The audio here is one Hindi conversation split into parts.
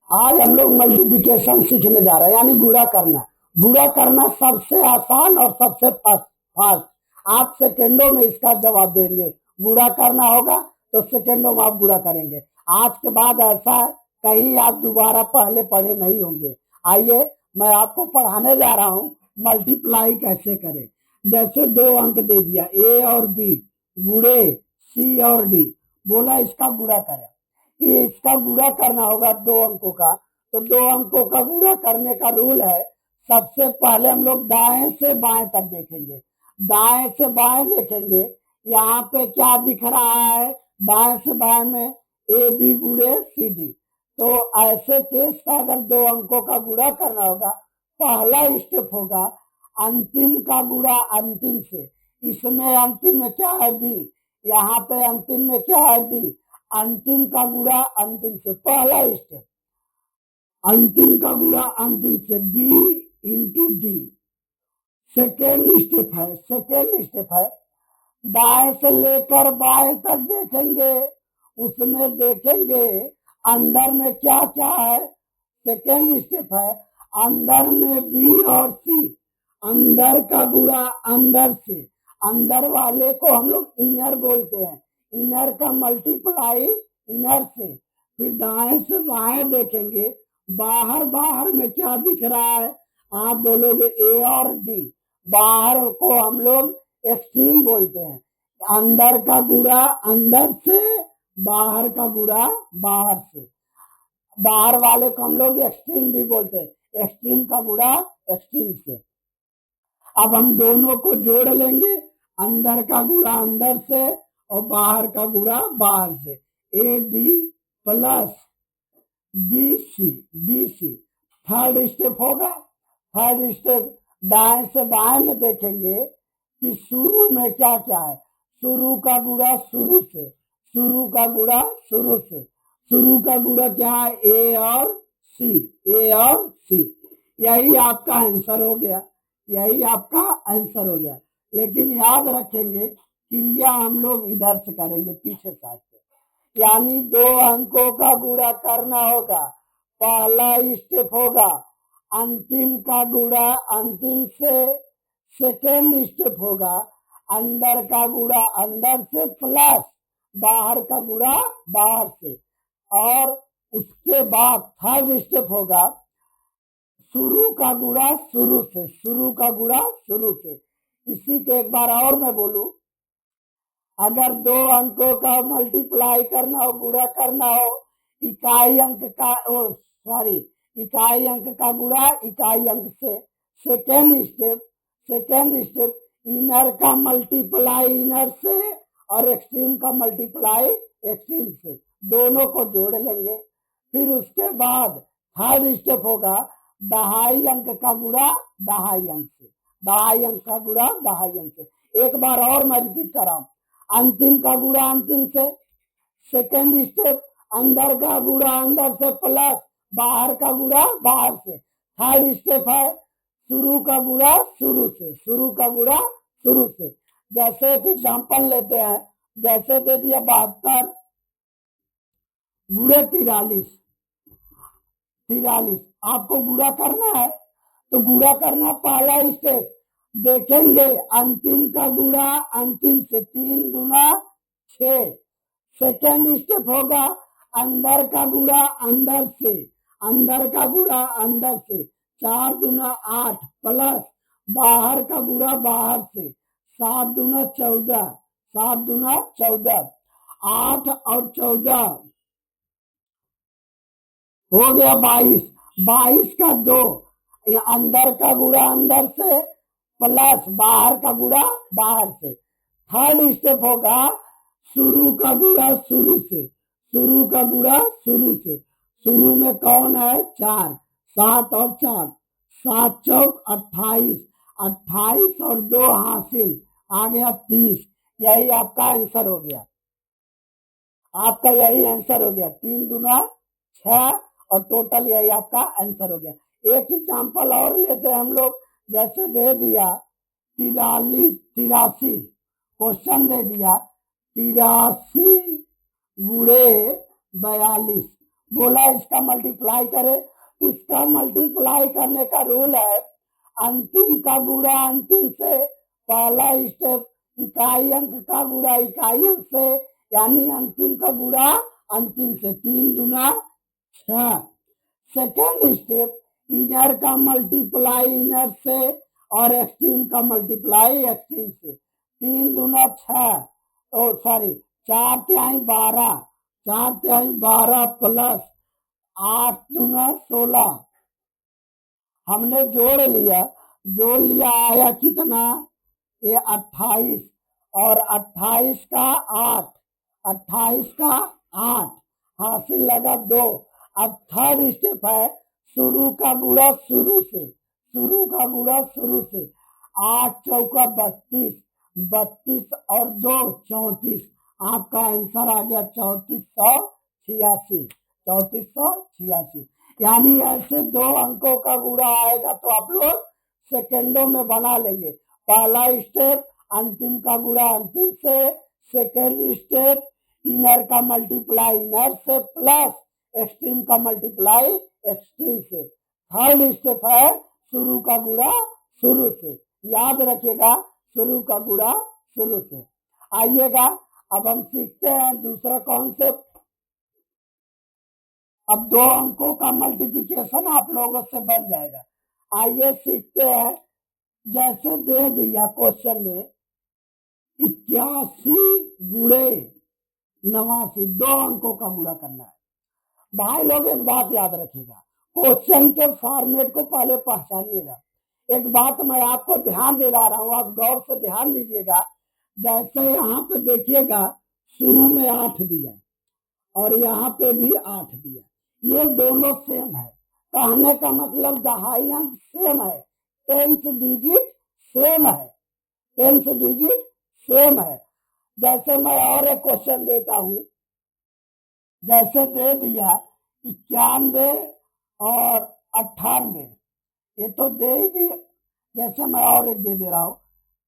आज हम लोग मल्टीप्लिकेशन सीखने जा रहे हैं, यानी गुणा करना। गुणा करना सबसे आसान और सबसे फास्ट। आप सेकेंडों में इसका जवाब देंगे। गुणा करना होगा तो सेकेंडों में आप गुणा करेंगे। आज के बाद ऐसा कहीं आप दोबारा पहले पढ़े नहीं होंगे। आइए मैं आपको पढ़ाने जा रहा हूँ मल्टीप्लाई कैसे करें। जैसे 2 अंक दे दिया, ए और बी गुणे सी और डी, बोला इसका गुणा करें। ये इसका गुणा करना होगा 2 अंकों का, तो 2 अंकों का गुणा करने का रूल है, सबसे पहले हम लोग दाएं से बाएं तक देखेंगे। दाएं से बाएं देखेंगे, यहाँ पे क्या दिख रहा है, दाएं से बाएं में ए बी गुणे सी डी। तो ऐसे केस का अगर 2 अंकों का गुणा करना होगा, पहला स्टेप होगा अंतिम का गुणा अंतिम से। इसमें अंतिम में क्या है, बी, यहाँ पे अंतिम में क्या है, डी। अंतिम का गुणा अंतिम से, पहला स्टेप। अंतिम का गुणा अंतिम से, B into D. Second step है दाएं से लेकर बाएं तक देखेंगे, उसमें देखेंगे अंदर में क्या क्या है। सेकेंड स्टेप है अंदर में बी और सी, अंदर का गुणा अंदर से। अंदर वाले को हम लोग इनर बोलते हैं, इनर का मल्टीप्लाई इनर से। फिर दाएं से बाएं देखेंगे, बाहर बाहर में क्या दिख रहा है, आप बोलोगे ए और डी। बाहर को हम लोग एक्सट्रीम बोलते हैं। अंदर का गुणा अंदर से, बाहर का गुणा बाहर से। बाहर वाले को हम लोग एक्सट्रीम भी बोलते हैं, एक्सट्रीम का गुणा एक्सट्रीम से। अब हम दोनों को जोड़ लेंगे, अंदर का गुणा अंदर से और बाहर का गुणा बाहर से। A D plus B C third step होगा। थर्ड स्टेप दाएं से बाएं में देखेंगे कि शुरू में क्या क्या है। शुरू का गुणा शुरू से, शुरू का गुणा शुरू से। शुरू का गुणा क्या है, ए और सी, ए और सी। यही आपका आंसर हो गया, यही आपका आंसर हो गया। लेकिन याद रखेंगे क्रिया हम लोग इधर से करेंगे, पीछे साइड से। यानी 2 अंकों का गुणा करना होगा, पहला स्टेप होगा अंतिम का गुणा अंतिम से। सेकेंड स्टेप होगा अंदर का गुणा अंदर से प्लस बाहर का गुणा बाहर से। और उसके बाद थर्ड स्टेप होगा शुरू का गुणा शुरू से, शुरू का गुणा शुरू से। इसी के एक बार और मैं बोलूं, अगर 2 अंकों का मल्टीप्लाई करना हो, गुणा करना हो, इकाई अंक का इकाई अंक का गुणा इकाई अंक से। सेकेंड स्टेप इनर का मल्टीप्लाई इनर से और एक्सट्रीम का मल्टीप्लाई एक्सट्रीम से, दोनों को जोड़ लेंगे। फिर उसके बाद थर्ड स्टेप होगा दहाई अंक का गुणा दहाई अंक से, दहाई अंक का गुणा दहाई अंक से। एक बार और मैं रिपीट कर रहा हूं, अंतिम का गुणा अंतिम से। सेकेंड स्टेप अंदर का गुणा अंदर से प्लस बाहर का गुणा बाहर से। थर्ड स्टेप है शुरू का गुणा शुरू से, शुरू का गुणा शुरू से। जैसे एक एग्जाम्पल लेते हैं, जैसे दे दिया 72 गुणे 43। आपको गुणा करना है तो गुणा करना पहला स्टेप, देखेंगे अंतिम का गुणा अंतिम से, 3 दूना 6। सेकेंड स्टेप होगा अंदर का गुणा अंदर से, अंदर का गुणा अंदर से, 4 दूना 8 प्लस बाहर का गुणा बाहर से, 7 दूना 14, 7 दूना 14, 8 और 14 हो गया 22। 22 का 2, अंदर का गुणा अंदर से प्लस बाहर का गुणा बाहर से। थर्ड स्टेप होगा शुरू का गुणा शुरू से, शुरू का गुणा शुरू से। शुरू में कौन है, 4, 7 और 4, 7 चौक 28, 28 और 2 हासिल, आ गया 30। यही आपका आंसर हो गया, आपका यही आंसर हो गया। 3 दूना 6 और टोटल यही आपका आंसर हो गया। एक एग्जाम्पल और लेते हैं हम लोग, जैसे दे दिया 83 क्वेश्चन दे दिया 83 गुणे 42, बोला इसका मल्टीप्लाई करे, इसका मल्टीप्लाई करने का रूल है अंतिम का गुणा अंतिम से, पहला स्टेप इकाई अंक का गुणा इकाई अंक से, यानी अंतिम का गुणा अंतिम से, 3 दूना 6। सेकेंड स्टेप इनर का मल्टीप्लाई इनर से और एक्सट्रीम का मल्टीप्लाई एक्सट्रीम से, 3 दूना 6, ओ सॉरी 4 तिहाई 12, 4 तिहाई 12 प्लस 8 दूना 16, हमने जोड़ लिया आया कितना, ये 28 और 28 का 8, 28 का 8 हासिल लगा 2। अब थर्ड स्टेप है शुरू का गुणा शुरू से, शुरू का गुणा शुरू से, 8 चौका 32, 32 और 2 34, आपका आंसर आ गया 3486, 3486। यानी ऐसे 2 अंकों का गुणा आएगा तो आप लोग सेकेंडों में बना लेंगे। पहला स्टेप अंतिम का गुणा अंतिम से, सेकेंड स्टेप इनर का मल्टीप्लाई इनर से प्लस एक्सट्रीम का मल्टीप्लाई एक्सट्रीम से, थर्ड स्टेप है शुरू का गुणा शुरू से। याद रखिएगा शुरू का गुणा शुरू से। आइएगा अब हम सीखते हैं दूसरा कॉन्सेप्ट। अब 2 अंकों का मल्टीप्लिकेशन आप लोगों से बन जाएगा। आइए सीखते हैं। जैसे दे दिया क्वेश्चन में 81 गुणे 89, 2 अंकों का गुणा करना है। भाई लोग एक बात याद रखिएगा, क्वेश्चन के फॉर्मेट को पहले पहचानिएगा। एक बात मैं आपको ध्यान दिला रहा हूं, आप गौर से ध्यान दीजिएगा। जैसे यहाँ पे देखिएगा शुरू में 8 दिया और यहाँ पे भी 8 दिया, ये दोनों सेम है। कहने का मतलब दहाई अंक सेम है, 10th डिजिट सेम है, 10th डिजिट सेम है। जैसे मैं और एक क्वेश्चन देता हूं, जैसे दे दिया 91 और 98, ये तो दे ही दिया। जैसे मैं और एक दे रहा हूं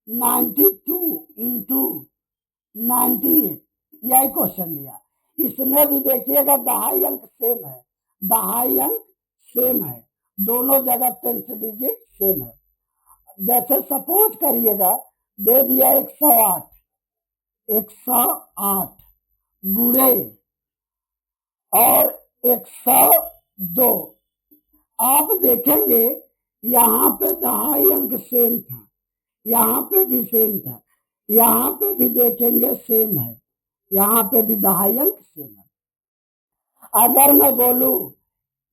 92 इंटू 98, यही क्वेश्चन दिया। इसमें भी देखिएगा दहाई अंक सेम है, दहाई अंक सेम है, दोनों जगह 10th डिजिट सेम है। जैसे सपोज करिएगा दे दिया 108, 108 गुणे और 102, आप देखेंगे यहाँ पे दहाई अंक सेम था, यहाँ पे भी सेम था, यहाँ पे भी देखेंगे सेम है, यहाँ पे भी दहाई अंक सेम है। अगर मैं बोलूं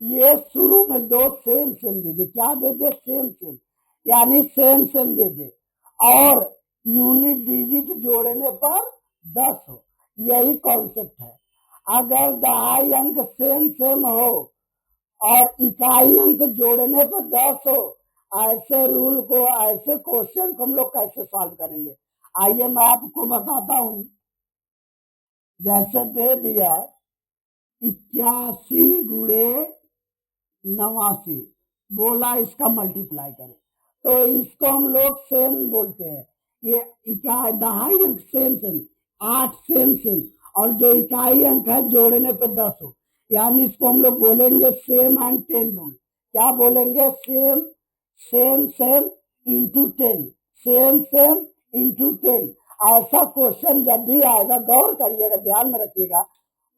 ये शुरू में 2 सेम सेम दे दे, क्या दे दे, सेम सेम, यानी सेम सेम दे दे और यूनिट डिजिट जोड़ने पर 10 हो, यही कॉन्सेप्ट है। अगर दहाई अंक सेम सेम हो और इकाई अंक जोड़ने पर 10 हो, ऐसे रूल को, ऐसे क्वेश्चन को हम लोग कैसे सॉल्व करेंगे? आइए मैं आपको बताता हूं। जैसे दे दिया 81 गुणे 89, बोला इसका मल्टीप्लाई करें, तो इसको हम लोग सेम बोलते हैं। ये इकाई दहाई अंक सेम सेम, 8 सेम सेम और जो इकाई अंक है जोड़ने पे 10 हो, यानी इसको हम लोग बोलेंगे सेम एंड 10 रूल। क्या बोलेंगे? Same same same into 10, same same into 10। ऐसा क्वेश्चन जब भी आएगा, गौर करिएगा, ध्यान में रखिएगा,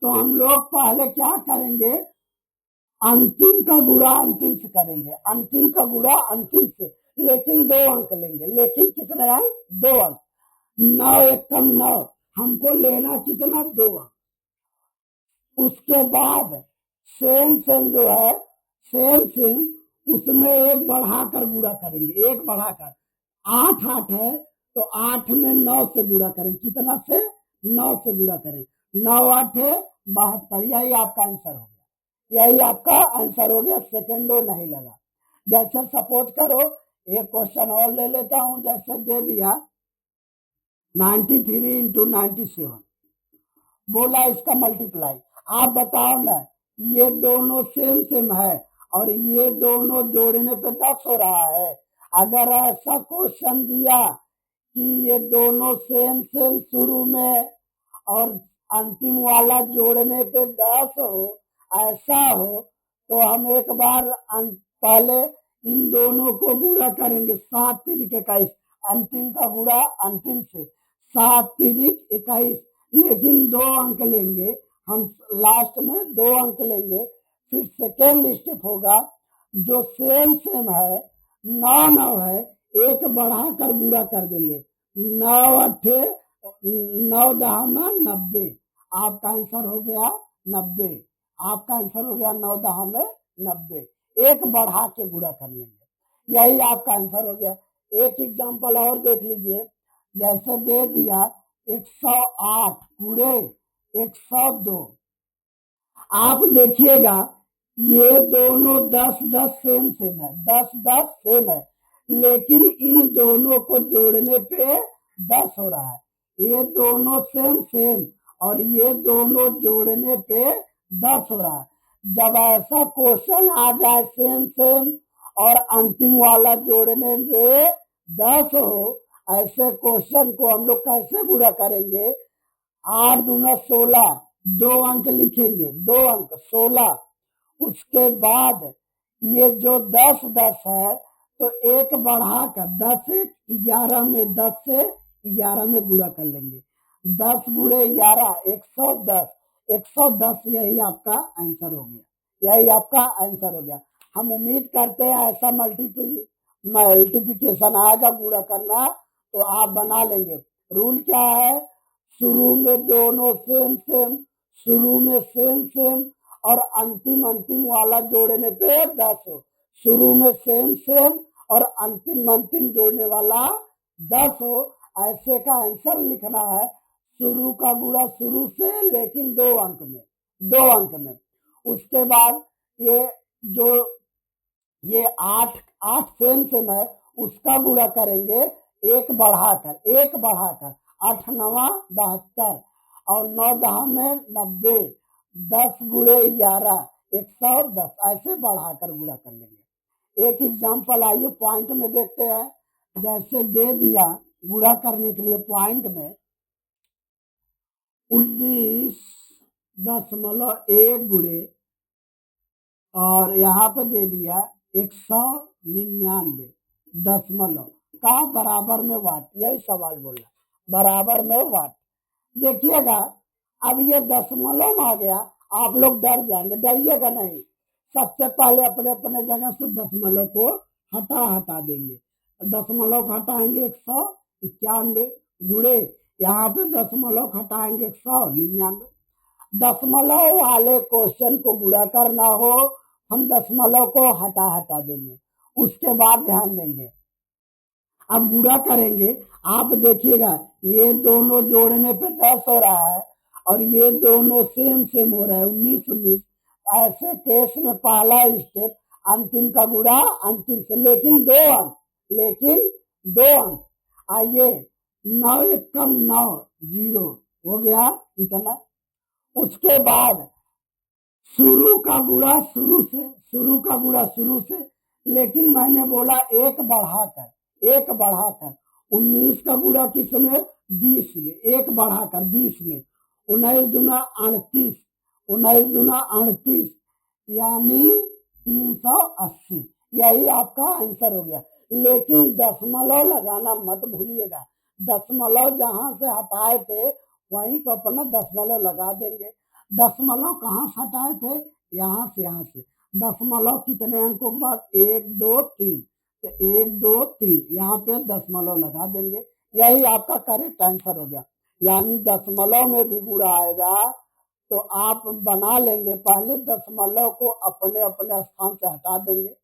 तो हम लोग पहले क्या करेंगे, अंतिम का गुणा अंतिम से करेंगे, अंतिम का गुणा अंतिम से, लेकिन 2 अंक लेंगे। लेकिन कितने अंक? 2 अंक। 9 एकम 9, हमको लेना कितना? 2 अंक। उसके बाद सेम सेम जो है, सेम सेम उसमें 1 बढ़ाकर गुणा करेंगे, 1 बढ़ाकर, 8 8 है तो 8 में 9 से गुणा करें, कितना से? 9 से गुणा करें, 9 8 है 72, यही आपका आंसर हो गया, यही आपका आंसर हो गया, सेकेंडो नहीं लगा। जैसे सपोज करो एक क्वेश्चन और ले लेता हूं, जैसे दे दिया 93 इंटू 97, बोला इसका मल्टीप्लाई। आप बताओ ना, ये दोनों सेम सेम है और ये दोनों जोड़ने पे 10 हो रहा है। अगर ऐसा क्वेश्चन दिया कि ये दोनों सेम सेम शुरू में और अंतिम वाला जोड़ने पे 10 हो, ऐसा हो तो हम एक बार पहले इन दोनों को गुणा करेंगे, 7×21, अंतिम का गुणा अंतिम से, 7×21, लेकिन 2 अंक लेंगे हम, लास्ट में 2 अंक लेंगे। फिर सेकेंड स्टेप होगा, जो सेम सेम है 9 है, एक बढ़ाकर गुणा कर देंगे, 9×8 9×10 आपका आंसर हो गया 90। आपका आंसर हो गया 9×10 एक बढ़ा के गुणा कर लेंगे, यही आपका आंसर हो गया। एक एग्जांपल और देख लीजिए, जैसे दे दिया 108 गुणे 102। आप देखिएगा ये दोनों 10×10 सेम सेम है, 10×10 सेम है, लेकिन इन दोनों को जोड़ने पे 10 हो रहा है। ये दोनों सेम सेम और ये दोनों जोड़ने पे 10 हो रहा है। जब ऐसा क्वेश्चन आ जाए सेम सेम और अंतिम वाला जोड़ने में 10 हो, ऐसे क्वेश्चन को हम लोग कैसे गुणा करेंगे? 8×2 = 16, 2 अंक लिखेंगे, 2 अंक 16। उसके बाद ये जो 10×10 है तो एक बढ़ाकर 10×1 = 11 में 10 से 11 में गुणा कर लेंगे, 10×11 110, 110 यही आपका आंसर हो गया, यही आपका आंसर हो गया। हम उम्मीद करते हैं ऐसा मल्टीप्लिकेशन आएगा गुणा करना तो आप बना लेंगे। रूल क्या है? शुरू में दोनों सेम सेम, शुरू में सेम सेम और अंतिम अंतिम वाला जोड़ने पे 10 हो, शुरू में सेम सेम और अंतिम अंतिम जोड़ने वाला 10 हो, ऐसे का आंसर लिखना है। शुरू का गुणा शुरू से, लेकिन 2 अंक में, 2 अंक में। उसके बाद ये जो ये 8 सेम सेम है उसका गुणा करेंगे एक बढ़ाकर, 8×9 = 72 और 9×10 = 90, 10×11 110, ऐसे बढ़ाकर गुणा कर लेंगे। एक एग्जांपल आइए पॉइंट में देखते हैं, जैसे दे दिया गुणा करने के लिए पॉइंट में 19.1 गुणे और यहाँ पे दे दिया 199 दशमलव का बराबर में वाट, यही सवाल बोला, बराबर में वाट। देखिएगा अब ये दशमलव आ गया, आप लोग डर जाएंगे, डरिएगा नहीं। सबसे पहले अपने अपने जगह से दशमलव को हटा देंगे, दशमलव हटाएंगे 191 गुणे, यहाँ पे दशमलव हटाएंगे 199। दशमलव वाले क्वेश्चन को गुणा करना हो हम दशमलव को हटा देंगे, उसके बाद ध्यान देंगे। अब गुणा करेंगे, आप देखिएगा ये दोनों जोड़ने पे 10 हो रहा है और ये दोनों सेम सेम हो रहा है 19। ऐसे केस में पहला स्टेप अंतिम का गुणा अंतिम से, लेकिन 2 अंक, लेकिन 2 अंक। आइए 9 एकम 9, 0 हो गया इतना। उसके बाद शुरू का गुणा शुरू से, शुरू का गुणा शुरू से, लेकिन मैंने बोला एक बढ़ाकर, 19 का गुणा किस में? 20 में, एक बढ़ाकर 20 में, 19×2 = 38, 19×38 यानी 380, यही आपका आंसर हो गया। लेकिन दशमलव लगाना मत भूलिएगा, दशमलव जहां से हटाए थे वहीं पर अपना दशमलव लगा देंगे। दशमलव कहाँ से हटाए थे? यहाँ से, यहाँ से। दशमलव कितने अंकों के बाद? 1 2 3, तो 1 2 3 यहाँ पे दशमलव लगा देंगे, यही आपका करेक्ट आंसर हो गया। यानी दशमलव में भी गुणा आएगा तो आप बना लेंगे, पहले दशमलव को अपने अपने स्थान से हटा देंगे।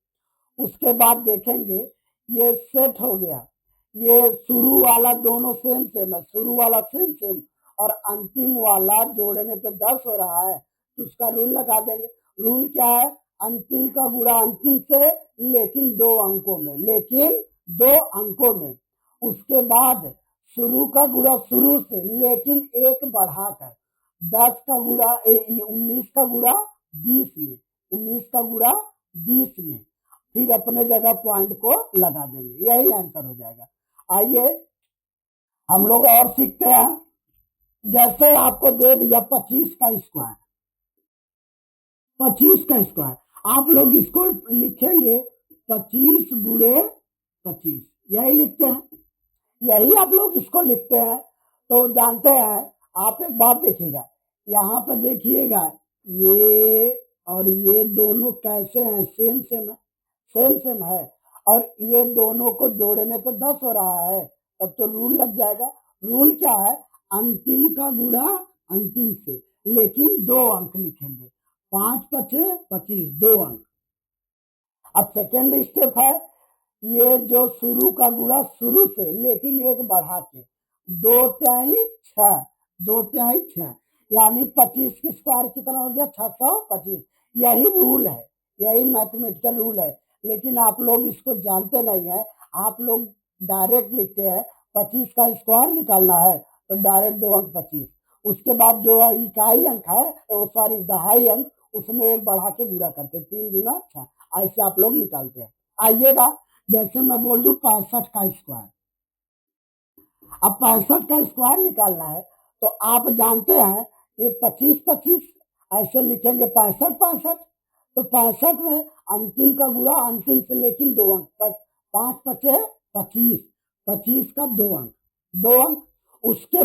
उसके बाद देखेंगे ये सेट हो गया, ये शुरू वाला दोनों सेम सेम है, शुरू वाला सेम सेम और अंतिम वाला जोड़ने पे 10 हो रहा है तो उसका रूल लगा देंगे। रूल क्या है? अंतिम का गुणा अंतिम से, लेकिन 2 अंकों में, लेकिन 2 अंकों में। उसके बाद शुरू का गुणा शुरू से, लेकिन एक बढ़ाकर, 10 का गुणा 19 का गुणा 20 में, 19 का गुणा 20 में, फिर अपने जगह पॉइंट को लगा देंगे, यही आंसर हो जाएगा। आइए हम लोग और सीखते हैं, जैसे आपको दे दिया 25 का स्क्वायर, 25 का स्क्वायर। आप लोग इसको लिखेंगे 25 गुणे 25, यही लिखते हैं, यही आप लोग इसको लिखते हैं। तो जानते हैं, आप एक बात देखिएगा, यहाँ पे देखिएगा ये और ये दोनों कैसे हैं, सेम सेम है, सेम सेम है। और ये दोनों को जोड़ने पे 10 हो रहा है, तब तो रूल लग जाएगा। रूल क्या है, अंतिम का गुणा अंतिम से, लेकिन 2 अंक लिखेंगे। 5 पचे 25, 2 अंक। अब सेकेंड स्टेप है, ये जो शुरू का गुणा शुरू से, लेकिन एक बढ़ा के, 2 तिहाई 6, 2 तिहाई 6, यानी 25 की स्क्वायर कितना हो गया, 625। यही रूल है, यही मैथमेटिकल रूल है, लेकिन आप लोग इसको जानते नहीं है। आप लोग डायरेक्ट लिखते हैं 25 का स्क्वायर निकालना है तो डायरेक्ट 2 अंक 25, उसके बाद जो इकाई अंक है, तो सॉरी दहाई अंक, उसमें एक बढ़ा के गुणा करते, 3 दूना 6, ऐसे आप लोग निकालते हैं। आइएगा, जैसे मैं बोल दूं 65 का स्क्वायर, अब 65 का स्क्वायर निकालना है, तो आप जानते हैं ये 25 25 ऐसे लिखेंगे, 65 65। तो 65 में अंतिम का गुणा अंतिम से, लेकिन 2 अंक, 5 पचे 25, 25 का 2 अंक, 2 अंक। उसके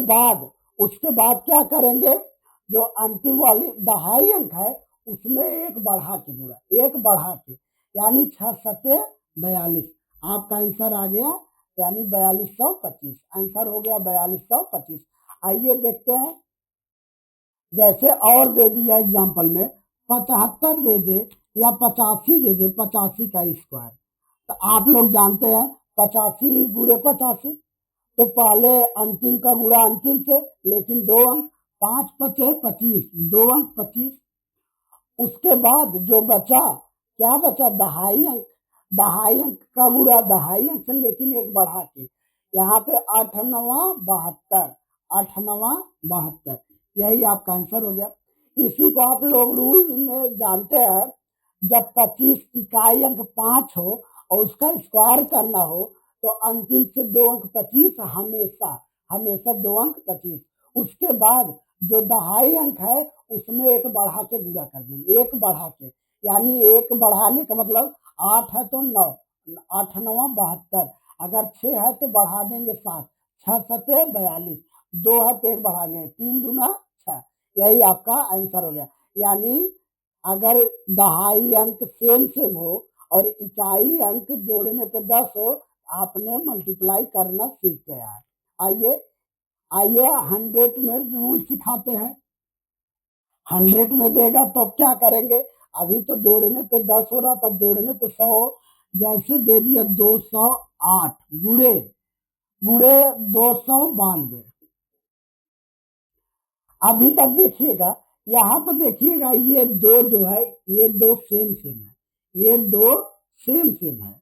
बाद क्या करेंगे, जो अंतिम वाली दहाई अंक है, उसमें एक बढ़ा के गुणा, एक बढ़ा के, यानी 6 सते 42, आपका आंसर आ गया, यानी 4225, आंसर हो गया 4225। आइए देखते हैं, जैसे और दे दिया एग्जाम्पल में 75 दे दे या 85 दे दे, 85 का स्क्वायर, तो आप लोग जानते हैं 85 गुणे 85, तो पहले अंतिम का गुणा अंतिम से, लेकिन 2 अंक, 5 पचे 25, 2 अंक 25। उसके बाद जो बचा, क्या बचा, दहाई अंक, दहाई अंक का गुणा दहाई अंक से, लेकिन एक बढ़ा के, यहाँ पे 8 नवा 72, 8 नवा 72, यही आपका आंसर हो गया। इसी को आप लोग रूल में जानते हैं, जब 25 इकाई अंक 5 हो और उसका स्क्वायर करना हो, तो अंतिम से 2 अंक 25, हमेशा हमेशा 2 अंक 25। उसके बाद जो दहाई अंक है, उसमें एक बढ़ा के गुणा कर देंगे, एक बढ़ा के, यानी एक बढ़ाने का मतलब 8 है तो 9, 8 नवा 72, अगर 6 है तो बढ़ा देंगे 7, 6 सते 42, 2 है तो एक बढ़ा, 3 दूना 6, यही आपका आंसर हो गया। यानी अगर दहाई अंक सेम सेम हो और इकाई अंक जोड़ने पे 10 हो, आपने मल्टीप्लाई करना सीख गया है। आइए आइए 100 में रूल सिखाते हैं। 100 में देगा तो अब क्या करेंगे, अभी तो जोड़ने पे 10 हो रहा, तब जोड़ने पे 100। जैसे दे दिया 208 गुड़े गुड़े 292, अभी तक देखिएगा, यहाँ पर देखिएगा, ये दो जो है, ये दो सेम सेम है, ये दो सेम सेम है,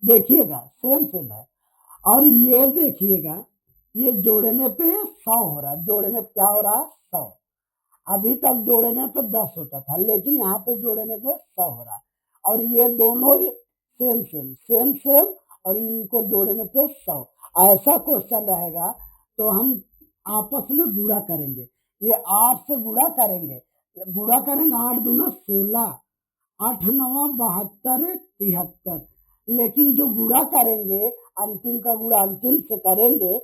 देखिएगा सेम सेम है। और ये देखिएगा, ये जोड़ने पे 100 हो रहा है, जोड़ने पे क्या हो रहा है, 100। अभी तक जोड़ने पे 10 होता था, लेकिन यहाँ पे जोड़ने पे 100 हो रहा है। और ये दोनों सेम सेम सेम सेम, और इनको जोड़ने पे 100, ऐसा क्वेश्चन रहेगा तो हम आपस में गुणा करेंगे, ये 8 से गुणा करेंगे, गुणा करेंगे 8 दूना 16, 8 नवा 72 73, लेकिन जो गुणा करेंगे, अंतिम का गुणा अंतिम से करेंगे,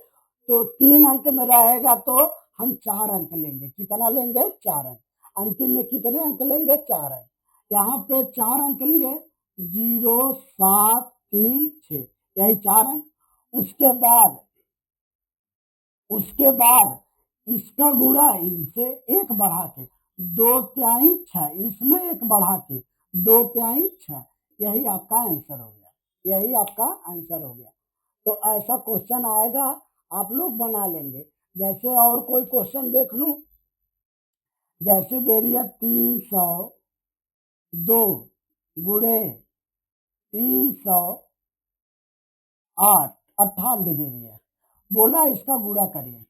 तो 3 अंक में रहेगा, तो हम 4 अंक लेंगे, कितना लेंगे, 4 अंक। अंतिम में कितने अंक लेंगे, 4 अंक। यहाँ पे 4 अंक लिए, 0 7 3 6, यही 4 अंक। उसके बाद उसके बाद इसका गुणा इनसे एक बढ़ा के, 2 तिहाई 6, इसमें एक बढ़ा के 2 तिहाई 6, यही आपका आंसर हो गया, यही आपका आंसर हो गया। तो ऐसा क्वेश्चन आएगा, आप लोग बना लेंगे। जैसे और कोई क्वेश्चन देख लूं, जैसे दे दिया 302 गुणे 308, 98 दे दिया, बोला इसका गुणा करिए।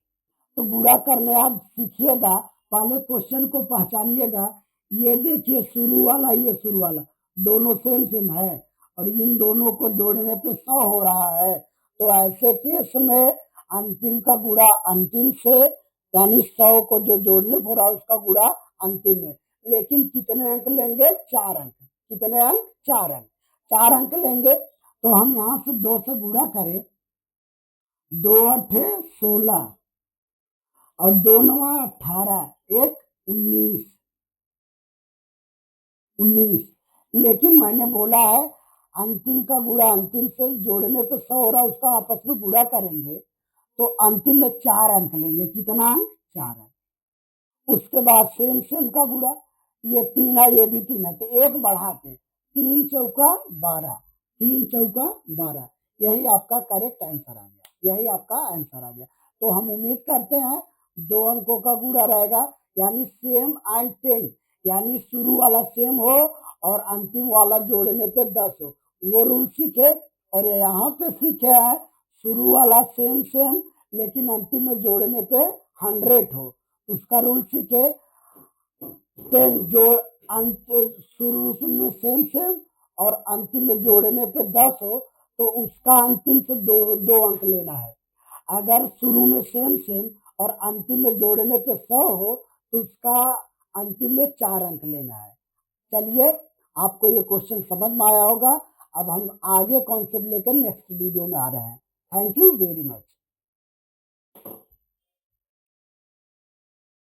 तो गुणा करने आप सीखिएगा, पहले क्वेश्चन को पहचानिएगा। ये देखिए शुरू वाला, ये शुरू वाला, दोनों सेम सेम है, और इन दोनों को जोड़ने पे 100 हो रहा है, तो ऐसे केस में अंतिम का गुणा अंतिम से, यानी 100 को जो जोड़ने पे हो रहा है उसका गुणा अंतिम में, लेकिन कितने अंक लेंगे? 4 अंक। कितने अंक? 4 अंक। 4 अंक लेंगे तो हम यहां से 2 से गुणा करें, 2 अठे 16 और 2 नवा 18, 1 19। 19, लेकिन मैंने बोला है अंतिम का गुणा अंतिम से जोड़ने पे 100 हो रहा, उसका आपस में गुणा करेंगे तो अंतिम में 4 अंक लेंगे। कितना अंक? 4 अंक। उसके बाद सेम सेम का गुणा, ये 3 है, ये भी 3 है, तो 1 बढ़ा के 3 चौका 12, 3 चौका 12। यही आपका करेक्ट आंसर आ गया, यही आपका आंसर आ गया। तो हम उम्मीद करते हैं 2 अंकों का गुणा रहेगा, यानी सेम एंड 10, यानी शुरू वाला सेम हो और अंतिम वाला जोड़ने पे 10 हो, वो रूल सीखे। और यहाँ पे सीखे हैं शुरू वाला सेम सेम लेकिन अंतिम में जोड़ने पे 100 हो, उसका रूल सीखे। 10 जोड़ अंत शुरू में सेम सेम और अंतिम में जोड़ने पे 10 हो तो उसका अंतिम से 2 अंक लेना है। अगर शुरू में सेम सेम और अंतिम में जोड़ने पे 100 हो तो उसका अंतिम में 4 अंक लेना है। चलिए, आपको ये क्वेश्चन समझ में आया होगा। अब हम आगे कॉन्सेप्ट लेकर नेक्स्ट वीडियो में आ रहे हैं। Thank you very much.